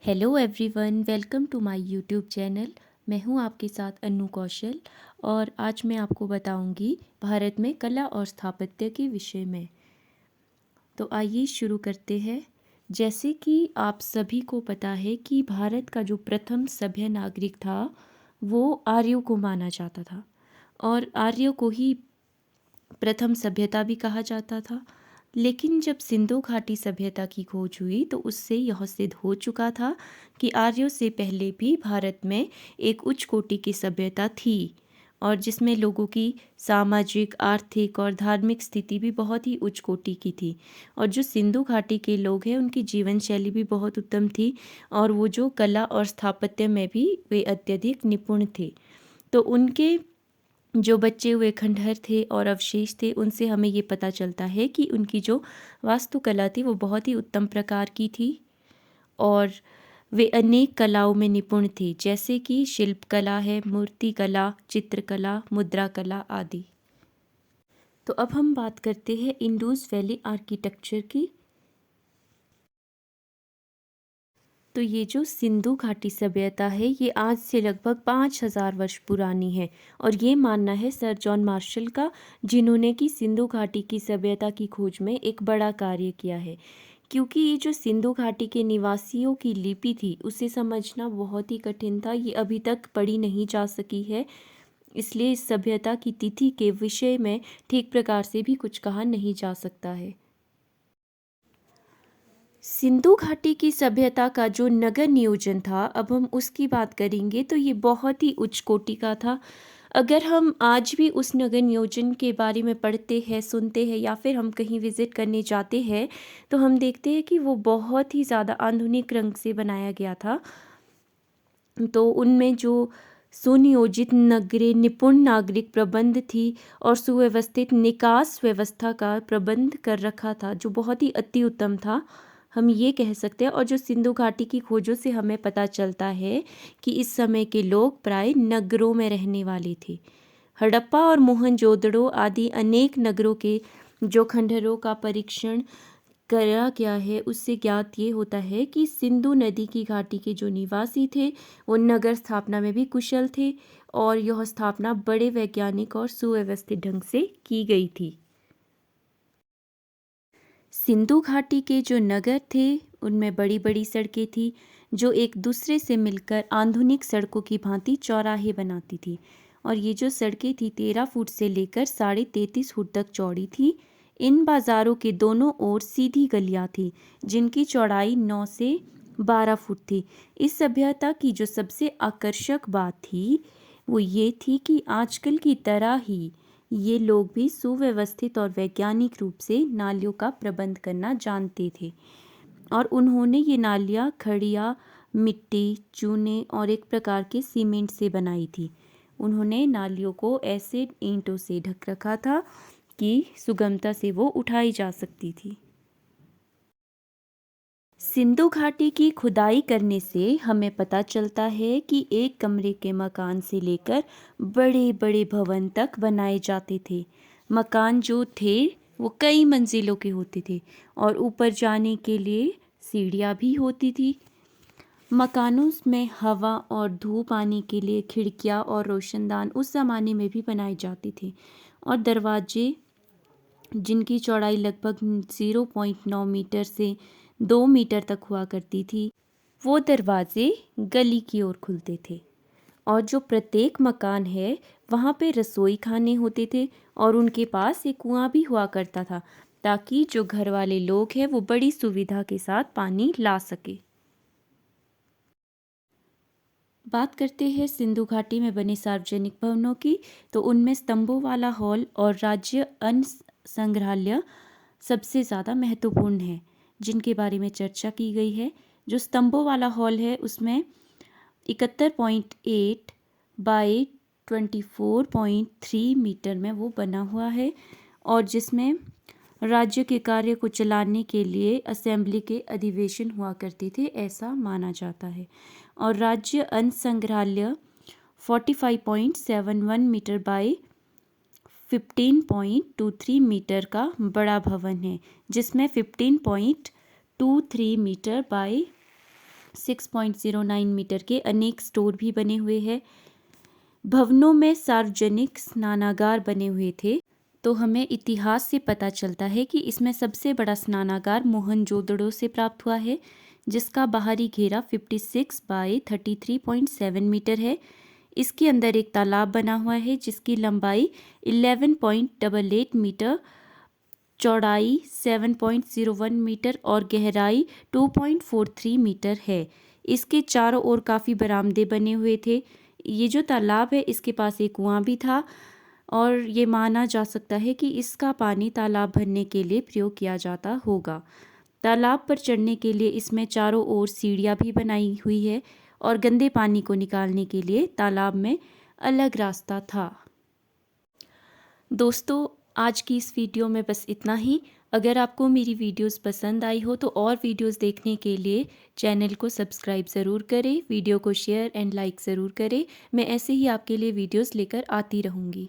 Hello everyone, welcome to my YouTube channel. मैं हूं आपके साथ अनु कौशल और आज मैं आपको बताऊंगी भारत में कला और स्थापत्य के विषय में। तो आइए शुरू करते हैं। जैसे कि आप सभी को पता है कि भारत का जो प्रथम सभ्य नागरिक था वो आर्यों को माना जाता था और आर्यों को ही प्रथम सभ्यता भी कहा जाता था। लेकिन जब सिंधु घाटी सभ्यता की खोज हुई तो उससे यह सिद्ध हो चुका था कि आर्यों से पहले भी भारत में एक उच्च कोटि की सभ्यता थी और जिसमें लोगों की सामाजिक, आर्थिक और धार्मिक स्थिति भी बहुत ही उच्च कोटि की थी। और जो सिंधु घाटी के लोग हैं उनकी जीवन शैली भी बहुत उत्तम थी और वो जो कला और स्थापत्य में भी वे अत्यधिक निपुण थे। तो उनके जो बचे हुए खंडहर थे और अवशेष थे उनसे हमें ये पता चलता है कि उनकी जो वास्तुकला थी वो बहुत ही उत्तम प्रकार की थी और वे अनेक कलाओं में निपुण थे, जैसे कि शिल्पकला है, मूर्तिकला, चित्रकला, मुद्रा कला आदि। तो अब हम बात करते हैं इंडस वैली आर्किटेक्चर की। तो ये जो सिंधु घाटी सभ्यता है ये आज से लगभग 5000 वर्ष पुरानी है और ये मानना है सर जॉन मार्शल का, जिन्होंने कि सिंधु घाटी की सभ्यता की खोज में एक बड़ा कार्य किया है। क्योंकि ये जो सिंधु घाटी के निवासियों की लिपि थी उसे समझना बहुत ही कठिन था, ये अभी तक पढ़ी नहीं जा सकी है। इसलिए इस सभ्यता की तिथि के विषय में ठीक प्रकार से भी कुछ कहा नहीं जा सकता है। सिंधु घाटी की सभ्यता का जो नगर नियोजन था, अब हम उसकी बात करेंगे तो ये बहुत ही उच्च कोटि का था। अगर हम आज भी उस नगर नियोजन के बारे में पढ़ते हैं, सुनते हैं या फिर हम कहीं विज़िट करने जाते हैं तो हम देखते हैं कि वो बहुत ही ज़्यादा आधुनिक रंग से बनाया गया था। तो उनमें जो सुनियोजित नगरें, निपुण नागरिक प्रबंध थी और सुव्यवस्थित निकास व्यवस्था का प्रबंध कर रखा था जो बहुत ही अति उत्तम था, हम ये कह सकते हैं। और जो सिंधु घाटी की खोजों से हमें पता चलता है कि इस समय के लोग प्राय नगरों में रहने वाले थे। हड़प्पा और मोहनजोदड़ो आदि अनेक नगरों के जो खंडहरों का परीक्षण करा गया है उससे ज्ञात ये होता है कि सिंधु नदी की घाटी के जो निवासी थे वो नगर स्थापना में भी कुशल थे और यह स्थापना बड़े वैज्ञानिक और सुव्यवस्थित ढंग से की गई थी। सिंधु घाटी के जो नगर थे उनमें बड़ी बड़ी सड़कें थी जो एक दूसरे से मिलकर आधुनिक सड़कों की भांति चौराहे बनाती थी। और ये जो सड़कें थी 13 फुट से लेकर 33.5 फुट तक चौड़ी थी। इन बाज़ारों के दोनों ओर सीधी गलियां थी जिनकी चौड़ाई 9 से 12 फुट थी। इस सभ्यता की जो सबसे आकर्षक बात थी वो ये थी कि आजकल की तरह ही ये लोग भी सुव्यवस्थित और वैज्ञानिक रूप से नालियों का प्रबंध करना जानते थे और उन्होंने ये नालियाँ खड़िया, मिट्टी, चूने और एक प्रकार के सीमेंट से बनाई थी। उन्होंने नालियों को ऐसे ईंटों से ढक रखा था कि सुगमता से वो उठाई जा सकती थी। सिंधु घाटी की खुदाई करने से हमें पता चलता है कि एक कमरे के मकान से लेकर बड़े बड़े भवन तक बनाए जाते थे। मकान जो थे वो कई मंजिलों के होते थे और ऊपर जाने के लिए सीढ़ियाँ भी होती थी। मकानों में हवा और धूप आने के लिए खिड़कियाँ और रोशनदान उस ज़माने में भी बनाए जाते थे और दरवाजे जिनकी चौड़ाई लगभग 0.9 मीटर से 2 मीटर तक हुआ करती थी, वो दरवाजे गली की ओर खुलते थे। और जो प्रत्येक मकान है वहाँ पे रसोई खाने होते थे और उनके पास एक कुआं भी हुआ करता था ताकि जो घर वाले लोग हैं वो बड़ी सुविधा के साथ पानी ला सके। बात करते हैं सिंधु घाटी में बने सार्वजनिक भवनों की, तो उनमें स्तंभों वाला हॉल और राज्य अन्न संग्रहालय सबसे ज़्यादा महत्वपूर्ण है जिनके बारे में चर्चा की गई है। जो स्तंभों वाला हॉल है उसमें 71.8 बाई 24.3 मीटर में वो बना हुआ है और जिसमें राज्य के कार्य को चलाने के लिए असेंबली के अधिवेशन हुआ करते थे, ऐसा माना जाता है। और राज्य अन्न संग्रहालय 45.71 मीटर बाई 15.23 मीटर का बड़ा भवन है जिसमें 15.23 मीटर बाई 6.09 मीटर के अनेक स्टोर भी बने हुए हैं। भवनों में सार्वजनिक स्नानागार बने हुए थे। तो हमें इतिहास से पता चलता है कि इसमें सबसे बड़ा स्नानागार मोहनजोदड़ो से प्राप्त हुआ है, जिसका बाहरी घेरा 56 बाई 33.7 मीटर है। इसके अंदर एक तालाब बना हुआ है जिसकी लंबाई 11.88 मीटर, चौड़ाई 7.01 मीटर और गहराई 2.43 मीटर है। इसके चारों ओर काफ़ी बरामदे बने हुए थे। ये जो तालाब है इसके पास एक कुआं भी था और ये माना जा सकता है कि इसका पानी तालाब भरने के लिए प्रयोग किया जाता होगा। तालाब पर चढ़ने के लिए इसमें चारों ओर सीढ़ियाँ भी बनाई हुई है और गंदे पानी को निकालने के लिए तालाब में अलग रास्ता था। दोस्तों, आज की इस वीडियो में बस इतना ही। अगर आपको मेरी वीडियोस पसंद आई हो तो और वीडियोस देखने के लिए चैनल को सब्सक्राइब ज़रूर करें, वीडियो को शेयर एंड लाइक ज़रूर करें। मैं ऐसे ही आपके लिए वीडियोस लेकर आती रहूँगी।